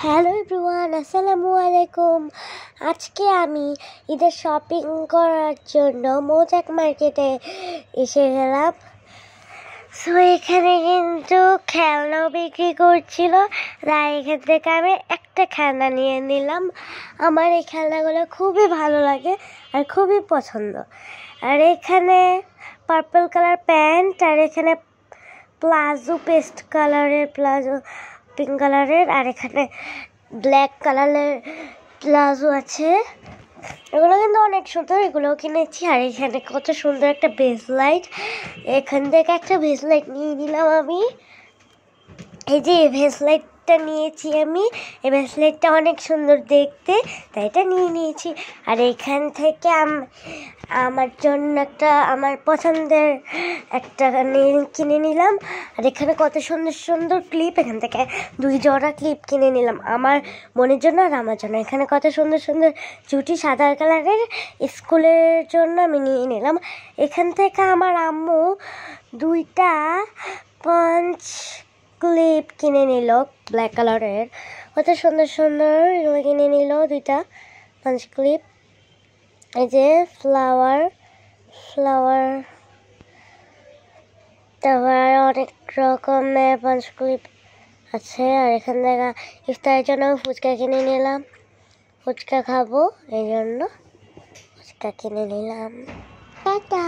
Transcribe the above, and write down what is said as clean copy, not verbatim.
Hello everyone, আসসালামু আলাইকুম। আজকে আমি ঈদের শপিং করার জন্য মৌচাক মার্কেটে এসে গেলাম। সো এখানে কিন্তু খেলনাও বিক্রি করছিল, তাই এখান থেকে আমি একটা খেলনা নিয়ে নিলাম। আমার এই খেলনাগুলো খুবই ভালো লাগে আর খুবই পছন্দ। আর এখানে পার্পল কালার প্যান্ট, আর এখানে প্লাজো পেস্ট কালারের প্লাজো পিঙ্ক কালারের, আর এখানে ব্ল্যাক কালারের প্লাজো আছে। এগুলো কিন্তু অনেক সুন্দর, এগুলো কিনেছি। আর এখানে কত সুন্দর একটা বেসলাইট, এখান থেকে একটা বেসলাইট নিয়ে নিলাম আমি। এই যে ভেসলাইটটা নিয়েছি আমি, এই ভেসলাইটটা অনেক সুন্দর দেখতে, তাই এটা নিয়ে নিয়েছি। আর এখান থেকে আমার জন্য একটা আমার পছন্দের একটা কিনে নিলাম। আর এখানে কত সুন্দর সুন্দর ক্লিপ, এখান থেকে 2 জোড়া ক্লিপ কিনে নিলাম আমার বোনের জন্য আর আমার জন্য। এখানে কত সুন্দর সুন্দর চুটি সাদা কালারের স্কুলের জন্য আমি নিয়ে নিলাম। এখান থেকে আমার আম্মু 2টা পাঞ্চ ক্লিপ কিনে নিল ব্ল্যাক কালারের, কত সুন্দর সুন্দর এগুলো কিনে নিল 2টা পাঞ্চ ক্লিপ। এই যে ফ্লাওয়ার তারপর অনেক রকমের পাঞ্চ ক্লিপ আছে। আর এখান থেকে ইফতারের জন্য ফুচকা কিনে নিলাম, ফুচকা খাবো এই জন্য ফুচকা কিনে নিলাম। টাটা।